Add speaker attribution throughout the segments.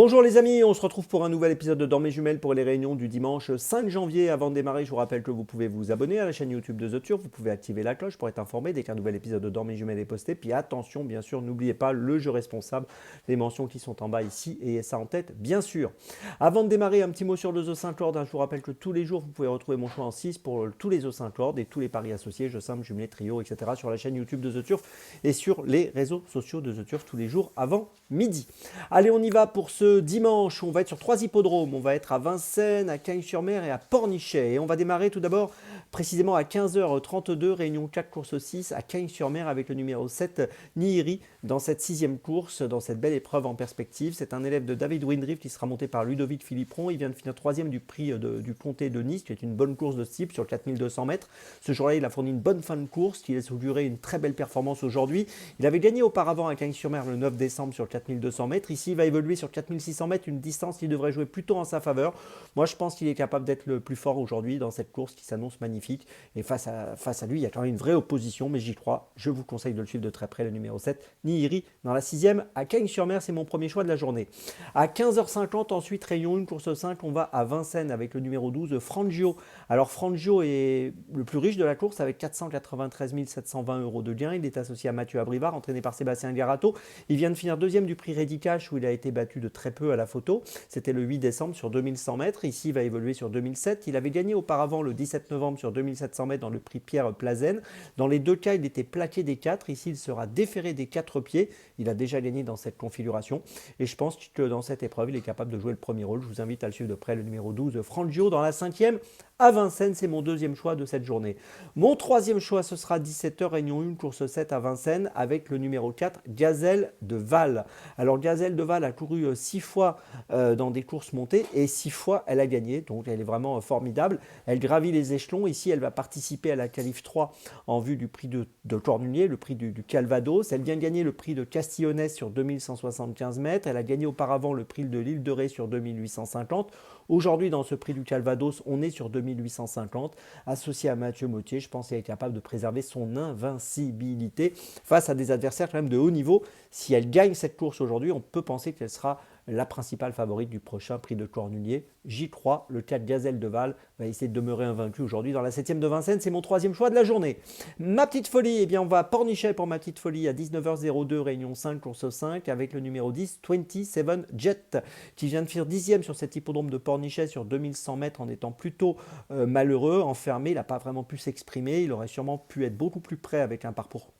Speaker 1: Bonjour les amis, on se retrouve pour un nouvel épisode de Dans mes jumelles pour les réunions du dimanche 5 janvier. Avant de démarrer, je vous rappelle que vous pouvez vous abonner à la chaîne YouTube de The Turf, vous pouvez activer la cloche pour être informé dès qu'un nouvel épisode de Dans mes jumelles est posté. Puis attention, bien sûr, n'oubliez pas le jeu responsable, les mentions qui sont en bas ici et ça en tête, bien sûr. Avant de démarrer, un petit mot sur le The Saint-Lord. Je vous rappelle que tous les jours, vous pouvez retrouver mon choix en 6 pour tous les The Saint-Lord et tous les paris associés, jeux simples, jumelés, trio, etc. sur la chaîne YouTube de The Turf et sur les réseaux sociaux de The Turf tous les jours avant midi. Allez, on y va pour ce dimanche. On va être sur 3 hippodromes. On va être à Vincennes, à Cagnes-sur-Mer et à Pornichet. Et on va démarrer tout d'abord précisément à 15h32, réunion 4 course 6 à Cagnes-sur-Mer avec le numéro 7, Nihiri, dans cette 6e course, dans cette belle épreuve en perspective. C'est un élève de David Windrift qui sera monté par Ludovic Philippron. Il vient de finir 3e du prix du Comté de Nice, qui est une bonne course de ce type sur 4200 mètres. Ce jour-là, il a fourni une bonne fin de course qui laisse augurer une très belle performance aujourd'hui. Il avait gagné auparavant à Cagnes-sur-Mer le 9 décembre sur 4200 mètres. Ici, il va évoluer sur 4600 mètres, une distance qui devrait jouer plutôt en sa faveur. Moi, je pense qu'il est capable d'être le plus fort aujourd'hui dans cette course qui s'annonce magnifique. Et face à lui, il y a quand même une vraie opposition, mais j'y crois. Je vous conseille de le suivre de très près, le numéro 7, Nihiri, dans la 6e à Cagnes-sur-Mer. C'est mon premier choix de la journée. À 15h50, ensuite, rayon 1, course 5, on va à Vincennes avec le numéro 12, Frangio. Alors, Frangio est le plus riche de la course avec 493 720 euros de gain. Il est associé à Mathieu Abrivard, entraîné par Sébastien Garato. Il vient de finir 2e du prix Ready Cash où il a été battu de très peu à la photo. C'était le 8 décembre sur 2100 mètres. Ici, il va évoluer sur 2007. Il avait gagné auparavant le 17 novembre sur 2700 mètres dans le prix Pierre Plazen. Dans les deux cas, il était plaqué des 4. Ici, il sera déféré des 4 pieds. Il a déjà gagné dans cette configuration. Et je pense que dans cette épreuve, il est capable de jouer le premier rôle. Je vous invite à le suivre de près, le numéro 12, Frangio, dans la 5e à Vincennes. C'est mon deuxième choix de cette journée. Mon troisième choix, ce sera 17h, réunion 1, course 7 à Vincennes avec le numéro 4, Gazelle de Val. Alors, Gazelle de Val a couru 6 fois dans des courses montées et 6 fois elle a gagné. Donc, elle est vraiment formidable. Elle gravit les échelons. Ici, elle va participer à la qualif 3 en vue du prix de Cornulier, le prix du Calvados. Elle vient de gagner le prix de Castillonnès sur 2175 mètres. Elle a gagné auparavant le prix de l'île de Ré sur 2850. Aujourd'hui, dans ce prix du Calvados, on est sur 2850. Associé à Mathieu Mottier, je pense qu'il est capable de préserver son invincibilité face à des adversaires quand même de haut niveau. Si elle gagne cette course aujourd'hui, on peut penser qu'elle sera la principale favorite du prochain prix de Cornulier. J'y crois, le 4 Gazelle de Val va essayer de demeurer invaincu aujourd'hui dans la 7e de Vincennes. C'est mon troisième choix de la journée. Ma petite folie, eh bien on va à Pornichet pour ma petite folie à 19h02, réunion 5, course 5, avec le numéro 10, 27 Jet, qui vient de faire 10e sur cet hippodrome de Pornichet sur 2100 mètres en étant plutôt malheureux, enfermé. Il n'a pas vraiment pu s'exprimer. Il aurait sûrement pu être beaucoup plus près avec un parcours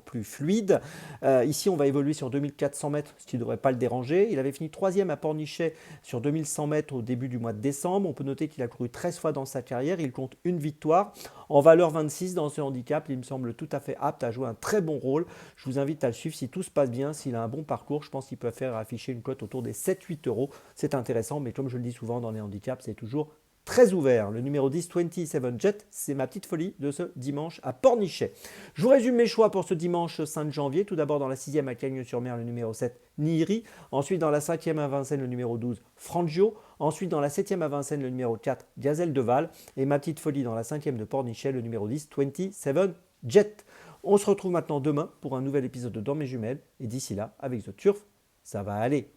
Speaker 1: plus fluide. Ici, on va évoluer sur 2400 mètres, ce qui ne devrait pas le déranger. Il avait fini 3e à Pornichet sur 2100 mètres au début du mois de décembre. On peut noter qu'il a couru 13 fois dans sa carrière. Il compte une victoire. En valeur 26 dans ce handicap, il me semble tout à fait apte à jouer un très bon rôle. Je vous invite à le suivre si tout se passe bien, s'il a un bon parcours. Je pense qu'il peut faire afficher une cote autour des 7-8 euros. C'est intéressant, mais comme je le dis souvent dans les handicaps, c'est toujours très ouvert. Le numéro 10, 27 Jet, c'est ma petite folie de ce dimanche à Pornichet. Je vous résume mes choix pour ce dimanche 5 janvier. Tout d'abord dans la 6e à Cagnes-sur-Mer, le numéro 7, Nihiri. Ensuite dans la 5e à Vincennes, le numéro 12, Frangio. Ensuite dans la 7e à Vincennes, le numéro 4, Gazelle de Val. Et ma petite folie dans la 5e de Pornichet, le numéro 10, 27 Jet. On se retrouve maintenant demain pour un nouvel épisode de Dans mes jumelles. Et d'ici là, avec The Turf, ça va aller.